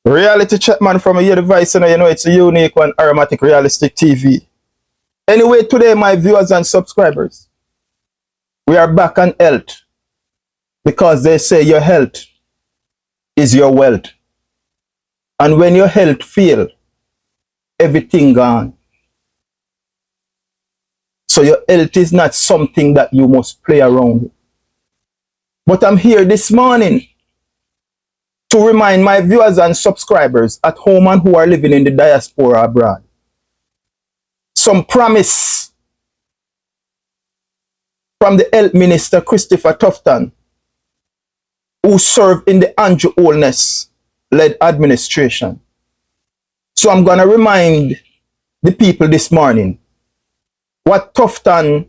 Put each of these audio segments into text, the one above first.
Reality check, man, from your device, and you know it's a unique one, aromatic realistic TV. Anyway, today, my viewers and subscribers, we are back on health because they say your health is your wealth. And when your health fail, everything gone. So your health is not something that you must play around with. But I'm here this morning to remind my viewers and subscribers at home and who are living in the diaspora abroad some promise from the Health Minister Christopher Tufton, who served in the Andrew Holness-led administration. So I'm going to remind the people this morning what Tufton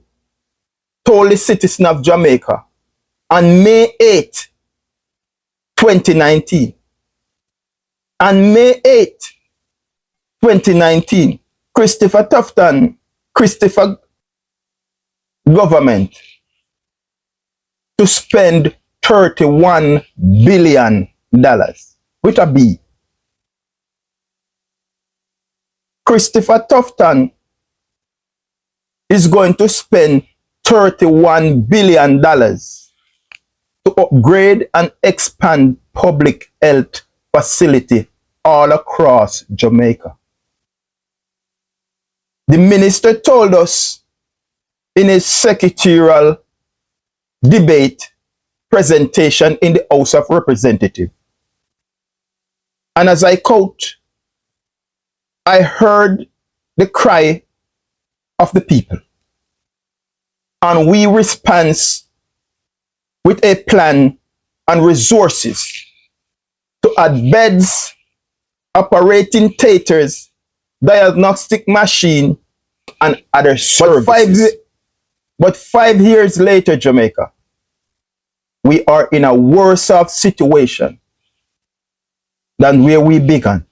told the citizens of Jamaica on May 8, 2019. On May 8, 2019, Christopher Tufton, Christopher government to spend $31 billion with a B. Christopher Tufton is going to spend $31 billion to upgrade and expand public health facility all across Jamaica. The minister told us in his secretarial debate presentation in the House of Representatives. And as I quote, I heard the cry of the people, and we respond with a plan and resources to add beds, operating theaters, diagnostic machine, and other services. But 5 years later, Jamaica, we are in a worse off situation than where we began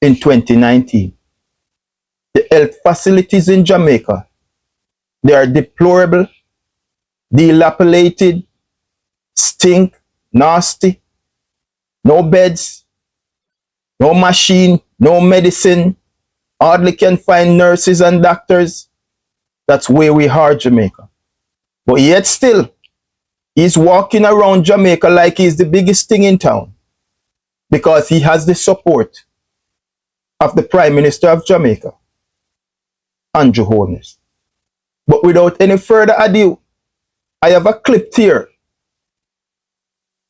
in 2019. The health facilities in Jamaica, they are deplorable, dilapidated, stink, nasty, no beds, no machine, no medicine, hardly can find nurses and doctors. That's where we are, Jamaica. But yet still, he's walking around Jamaica like he's the biggest thing in town because he has the support of the Prime Minister of Jamaica, Andrew Holness. But without any further ado, I have a clip here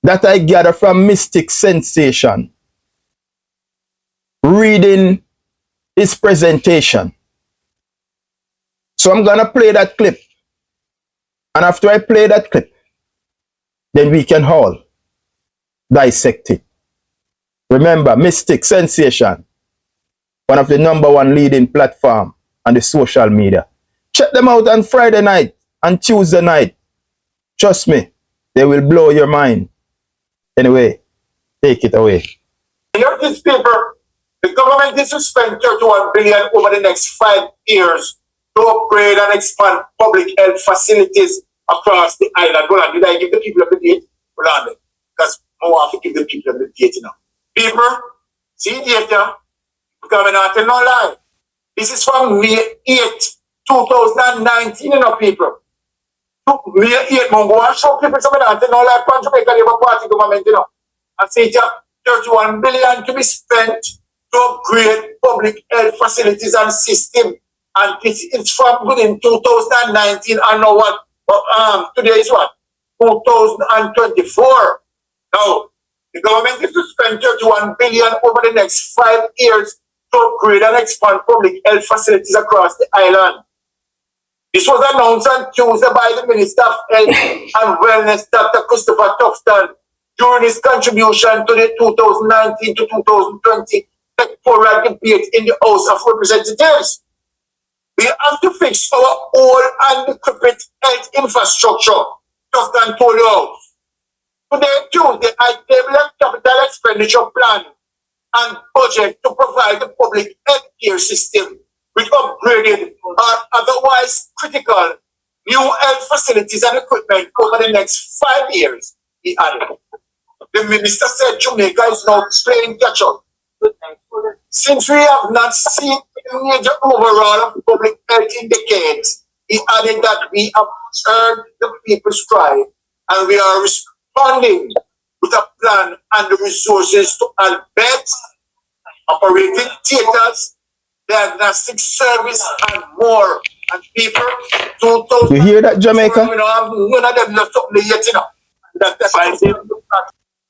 that I gather from Mystic Sensation, reading his presentation. So I'm gonna play that clip. And after I play that clip, then we can all dissect it. Remember, Mystic Sensation, one of the #1 leading platform on the social media. Check them out on Friday night and Tuesday night. Trust me, they will blow your mind. Anyway, take it away. Here this paper, the government is to spend $31 billion over the next 5 years to upgrade and expand public health facilities across the island. Hold on, did I give the people of the date? Hold on, because I want to give the people of the date now. People, see data, coming out and no lie. This is from May 8, 2019, you know, people. May 8, man, go and show people something that no lie, Jamaica Labour Party government, you know. And say, $31 billion to be spent to upgrade public health facilities and system. And it's from within 2019 and now what? Today is what? 2024. Now, the government is to spend $31 billion over the next 5 years to upgrade and expand public health facilities across the island. This was announced on Tuesday by the Minister of Health and Wellness, Dr. Christopher Tufton, during his contribution to the 2019 to 2020 electoral debate in the House of Representatives. We have to fix our old and decrepit health infrastructure, Tufton told you. Today, Tuesday, I tabled a capital expenditure plan and budget to provide the public health care system with upgraded or otherwise critical new health facilities and equipment over the next 5 years, he added. The The minister said Jamaica is now playing catch up. Since we have not seen a major overhaul of public health in decades, he added that we have heard the people's cry and we are responding with a plan and the resources to add beds, operating theaters, diagnostic service, and more. And people, 2000. You hear that, Jamaica? None of them left up the yet, you know. That's fine.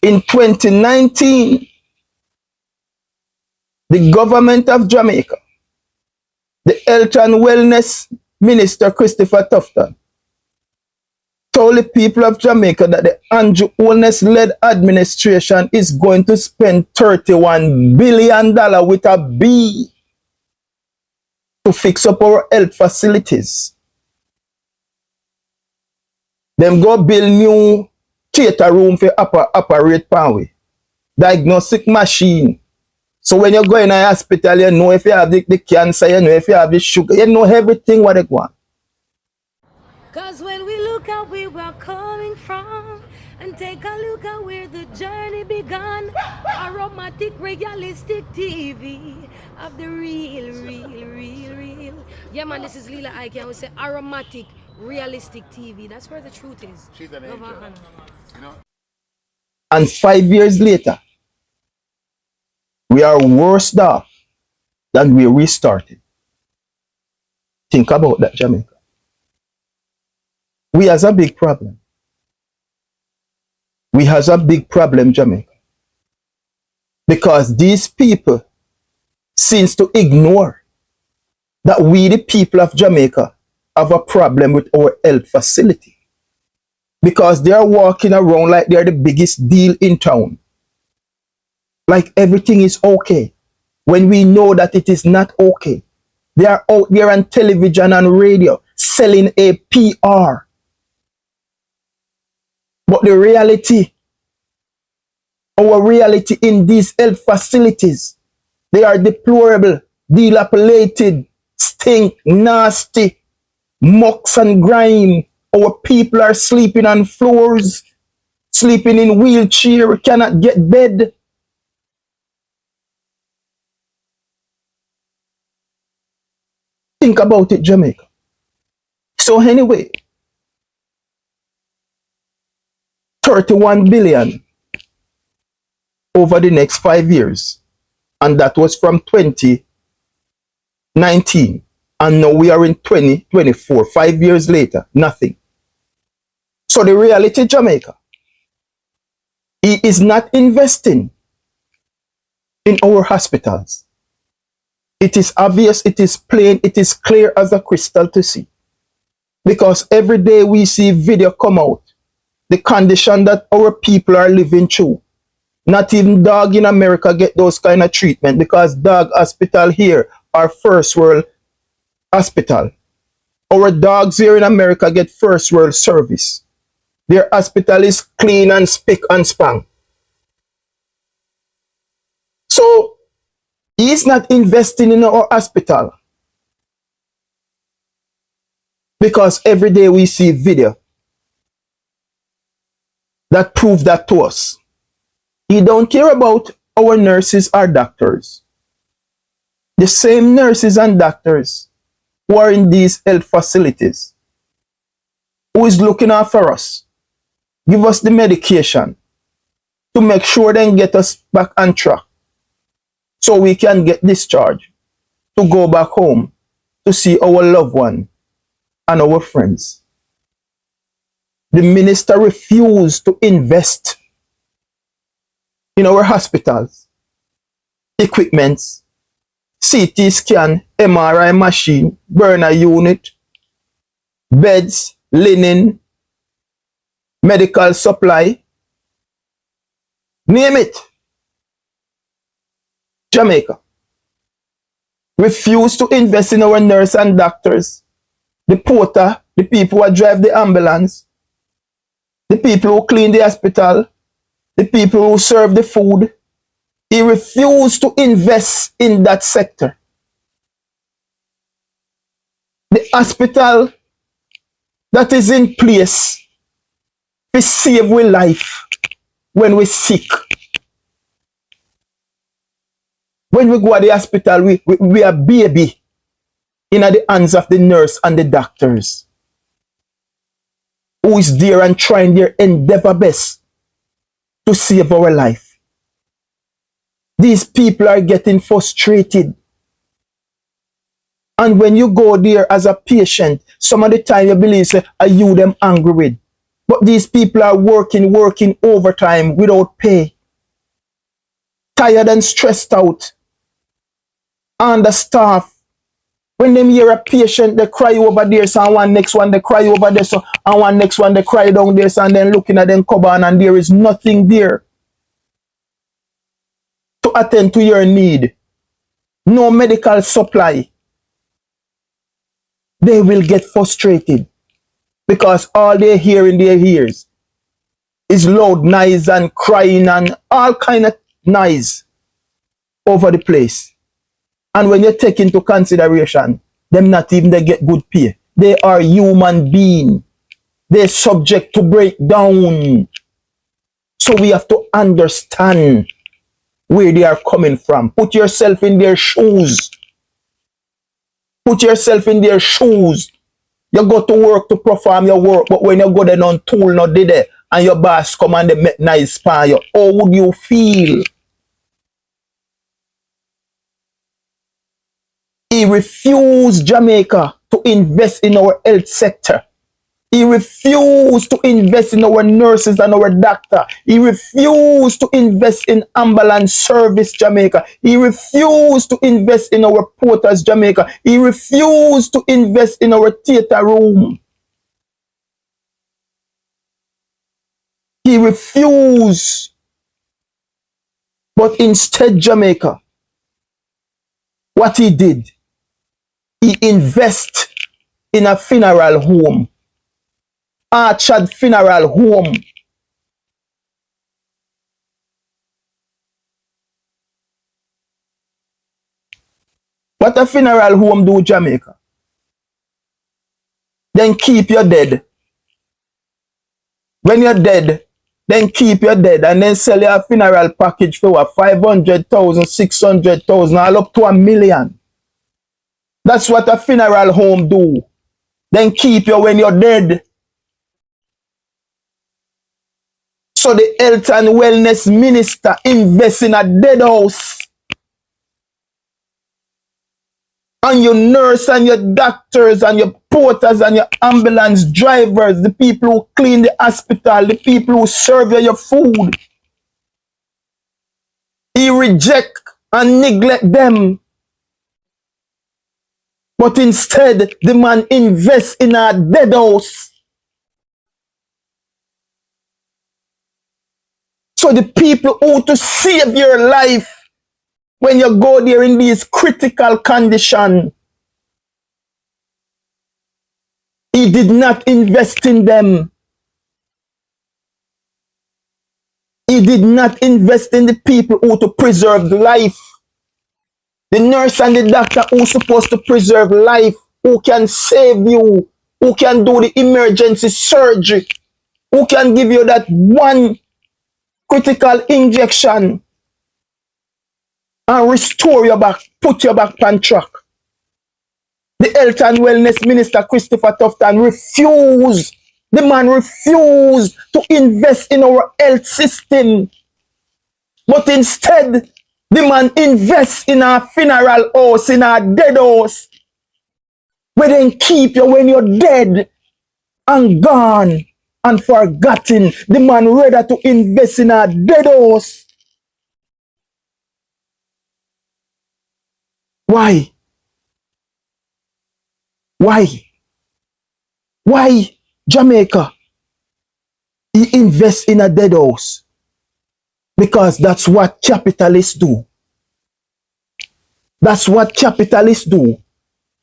In 2019, the government of Jamaica, the Health and Wellness Minister Christopher Tufton, told the people of Jamaica that the Andrew Holness-led administration is going to spend $31 billion with a B to fix up our health facilities. Them go build new theater room for operate power, diagnostic machine. So when you go in a hospital, you know if you have the cancer, you know if you have the sugar, you know everything what they want. Cause when we look at where we're coming from and take a look at where the journey began, aromatic, realistic TV of the real. Yeah, man, this is Lila Ike. I would say aromatic, realistic TV. That's where the truth is. She's an angel. You know? And 5 years later, we are worse off than we restarted. Think about that, Jamaica. We has a big problem. We has a big problem, Jamaica. Because these people seems to ignore that we, the people of Jamaica, have a problem with our health facility. Because they are walking around like they're the biggest deal in town. Like everything is okay. When we know that it is not okay. They are out there on television and radio selling a PR. But the reality, our reality in these health facilities, they are deplorable, dilapidated, stink, nasty, mucks and grime. Our people are sleeping on floors, sleeping in wheelchair, cannot get bed. Think about it, Jamaica. So anyway, 31 billion over the next 5 years. And that was from 2019. And now we are in 2024. 5 years later, nothing. So the reality, Jamaica, he is not investing in our hospitals. It is obvious, it is plain, it is clear as a crystal to see. Because every day we see video come out, the condition that our people are living through. Not even dog in America get those kind of treatment because dog hospital here are first world hospital. Our dogs here in America get first world service. Their hospital is clean and spick and span. So he's not investing in our hospital. Because every day we see video that prove that to us. He don't care about our nurses or doctors. The same nurses and doctors who are in these health facilities, who is looking after us, give us the medication to make sure they get us back on track so we can get discharged to go back home to see our loved one and our friends. The minister refused to invest in our hospitals, equipments, CT scan, MRI machine, burner unit, beds, linen, medical supply, name it. Jamaica refused to invest in our nurse and doctors, the porter, the people who drive the ambulance, the people who clean the hospital, the people who serve the food. He refused to invest in that sector. The hospital that is in place to save with life when we sick. When we go to the hospital, we are baby in the hands of the nurse and the doctors, who is there and trying their endeavor best to save our life. These people are getting frustrated. And when you go there as a patient, some of the time you believe, say, are you them angry with? But these people are working overtime without pay. Tired and stressed out. Understaffed. When them hear a patient, they cry over there, so and one next one they cry over there, so and one next one they cry down there, so and then looking at them cupboard and there is nothing there to attend to your need. No medical supply. They will get frustrated because all they hear in their ears is loud noise and crying and all kind of noise over the place. And when you take into consideration, them not even they get good pay. They are human beings. They're subject to breakdown. So we have to understand where they are coming from. Put yourself in their shoes. Put yourself in their shoes. You go to work to perform your work, but when you go there on tool, not did it, and your boss come and they make nice for you, how would you feel? He refused Jamaica to invest in our health sector. He refused to invest in our nurses and our doctor. He refused to invest in ambulance service Jamaica. He refused to invest in our porters Jamaica. He refused to invest in our theater room. He refused. But instead, Jamaica, what he did, he invested in a funeral home. Orchard Funeral Home. What a funeral home do, Jamaica? Then keep your dead. When you're dead, then keep your dead and then sell your funeral package for what? 500,000, 600,000, all up to $1 million. That's what a funeral home do. Then keep you when you're dead. So the health and wellness minister invests in a dead house. And your nurse and your doctors and your porters and your ambulance drivers, the people who clean the hospital, the people who serve you your food. He reject and neglect them. But instead, the man invests in a dead house. So the people who to save your life when you go there in these critical conditions, he did not invest in them. He did not invest in the people who to preserve life. The nurse and the doctor who supposed to preserve life, who can save you, who can do the emergency surgery, who can give you that one critical injection and restore your back, put your back on track. The health and wellness minister, Christopher Tufton, refused. The man refused to invest in our health system. But instead, the man invests in our funeral house, in our dead house. We then keep you when you're dead and gone and forgotten. The man rather to invest in our dead house. Why? Why? Why Jamaica? He invests in a dead house. Because that's what capitalists do. That's what capitalists do.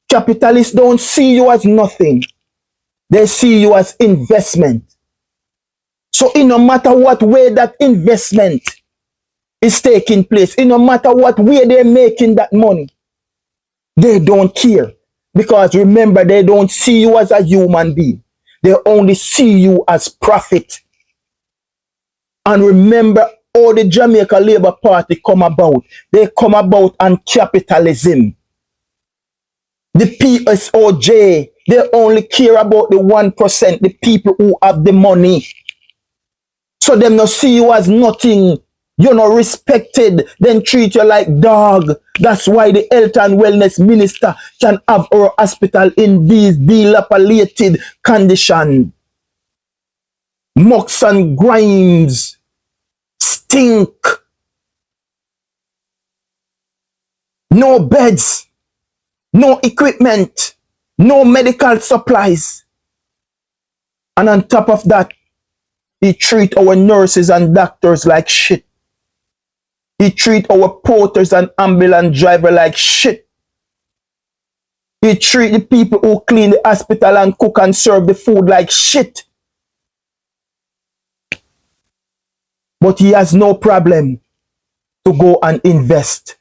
Capitalists don't see you as nothing. They see you as investment. So in no matter what way that investment is taking place, in no matter what way they're making that money, they don't care. Because remember, they don't see you as a human being. They only see you as profit. And remember how the Jamaica Labour Party come about. They come about on capitalism. The PSOJ, they only care about the 1%, the people who have the money. So them not see you as nothing. You're not respected. Then treat you like dog. That's why the health and wellness minister can have our hospital in these dilapidated condition. Mucks and grimes. Stink. No beds. No equipment. No medical supplies. And on top of that, he treat our nurses and doctors like shit. He treat our porters and ambulance driver like shit. He treat the people who clean the hospital and cook and serve the food like shit. But he has no problem to go and invest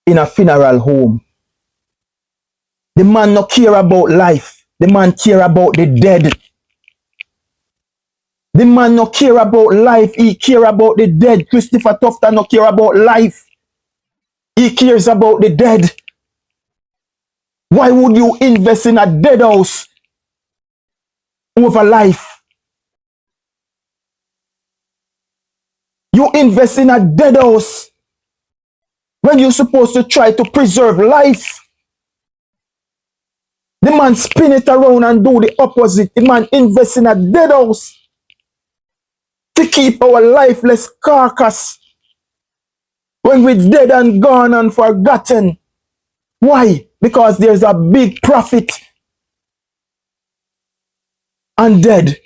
in a funeral home. The man no care about life. The man care about the dead. The man no care about life. He care about the dead. Christopher Tufton no care about life. He cares about the dead. Why would you invest in a dead house over life? You invest in a dead house when you're supposed to try to preserve life. The man spin it around and do the opposite. The man invest in a dead house to keep our lifeless carcass when we're dead and gone and forgotten. Why? Because there's a big profit on dead.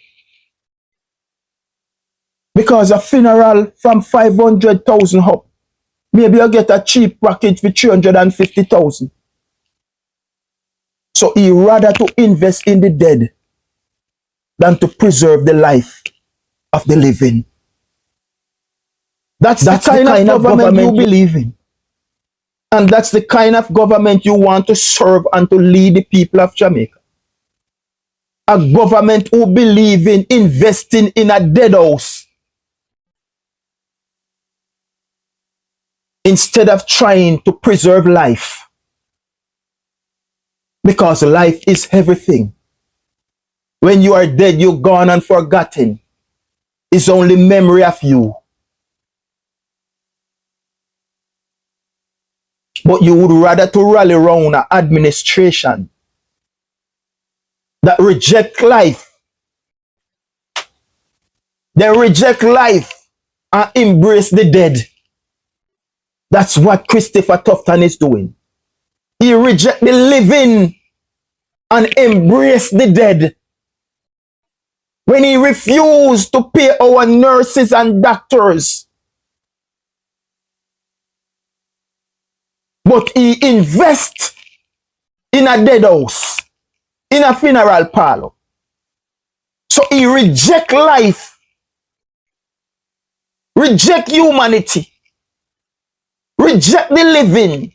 Because a funeral from 500,000 up, maybe you get a cheap package for 350,000. So he rather to invest in the dead than to preserve the life of the living. That's the kind of government you believe in. And that's the kind of government you want to serve and to lead the people of Jamaica. A government who believes in investing in a dead house instead of trying to preserve life. Because life is everything. When you are dead, you're gone and forgotten. It's only memory of you. But you would rather to rally around an administration that reject life. They reject life and embrace the dead. That's what Christopher Tufton is doing. He reject the living and embrace the dead. When he refused to pay our nurses and doctors, but he invests in a dead house, in a funeral parlor. So he reject life, reject humanity, reject the living.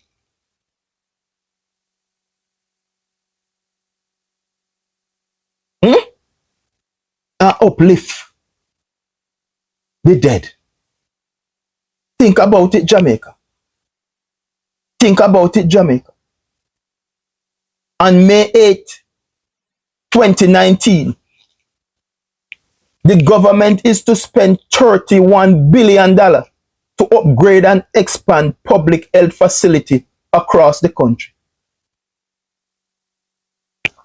And uplift the dead. Think about it, Jamaica. Think about it, Jamaica. On May 8, 2019, the government is to spend $31 billion to upgrade and expand public health facility across the country.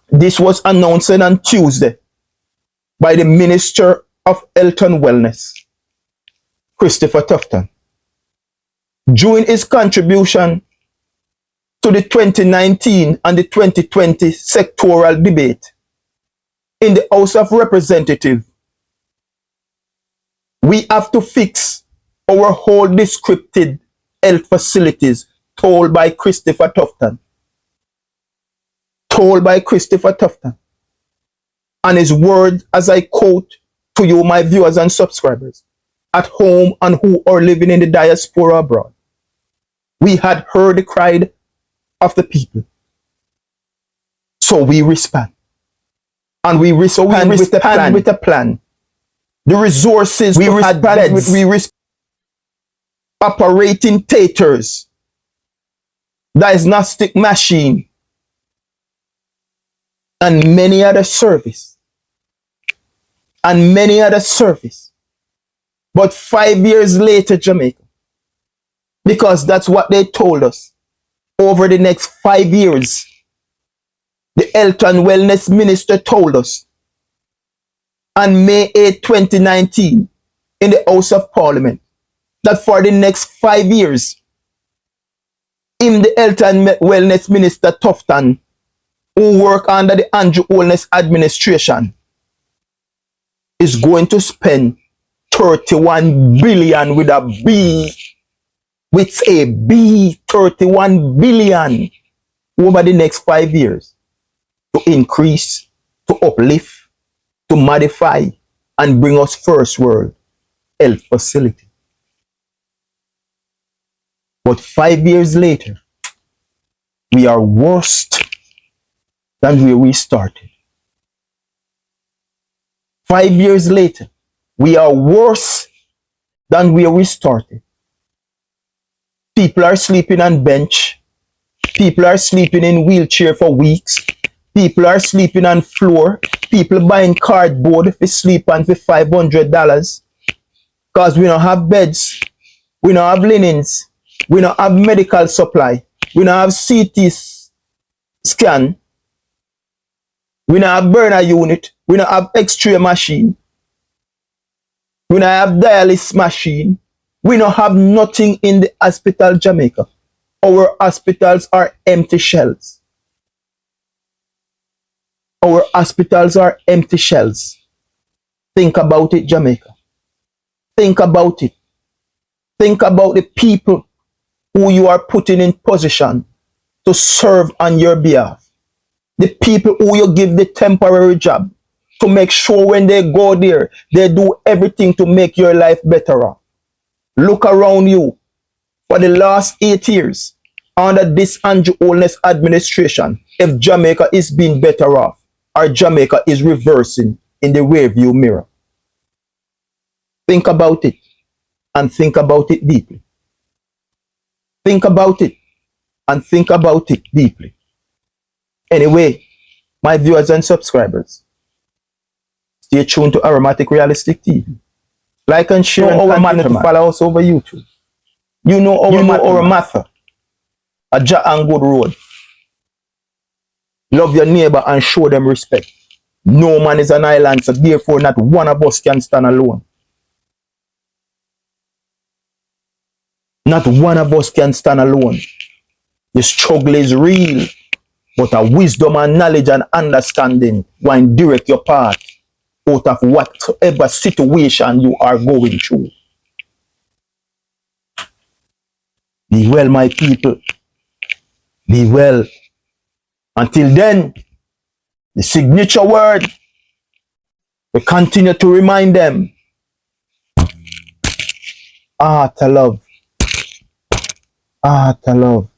This was announced on Tuesday by the Minister of Health and Wellness, Christopher Tufton, during his contribution to the 2019 and the 2020 sectoral debate in the House of Representatives. We have to fix our whole descripted health facilities, told by Christopher Tufton. Told by Christopher Tufton. And his word, as I quote to you, my viewers and subscribers, at home and who are living in the diaspora abroad. We had heard the cry of the people. So we respond. And we respond with a plan the resources we had beds, we operating theaters, diagnostic machine, and many other service. And many other service. But 5 years later, Jamaica, because that's what they told us, over the next 5 years, the Health and Wellness Minister told us on May 8, 2019, in the House of Parliament, that for the next 5 years, him, the Health and Wellness Minister Tufton, who work under the Andrew Holness administration, is going to spend 31 billion with a B, with a B, 31 billion over the next 5 years to increase, to uplift, to modify, and bring us first world health facility. But 5 years later, we are worse than where we started. 5 years later, we are worse than where we started. People are sleeping on bench. People are sleeping in wheelchair for weeks. People are sleeping on floor. People buying cardboard if they sleep on for $500. Because we don't have beds. We don't have linens. We don't have medical supply. We don't have CT scan. We don't have burner unit. We don't have X-ray machine. We don't have dialysis machine. We don't have nothing in the hospital, Jamaica. Our hospitals are empty shells. Our hospitals are empty shells. Think about it, Jamaica. Think about it. Think about the people who you are putting in position to serve on your behalf. The people who you give the temporary job to make sure when they go there, they do everything to make your life better off. Look around you. For the last 8 years, under this Andrew Holness administration, if Jamaica is being better off, or Jamaica is reversing in the rearview mirror. Think about it, and think about it deeply. Think about it, and think about it deeply. Anyway, my viewers and subscribers, stay tuned to Aromatic Realistic TV. Like and share our matter to follow us over YouTube. You know our matter. A Jack and Good Road. Love your neighbor and show them respect. No man is an island, so therefore not one of us can stand alone. Not one of us can stand alone. The struggle is real, but a wisdom and knowledge and understanding will direct your path out of whatever situation you are going through. Be well, my people. Be well. Until then, the signature word, we continue to remind them. To love. To love.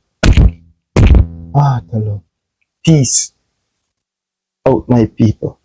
To love. Peace out, my people.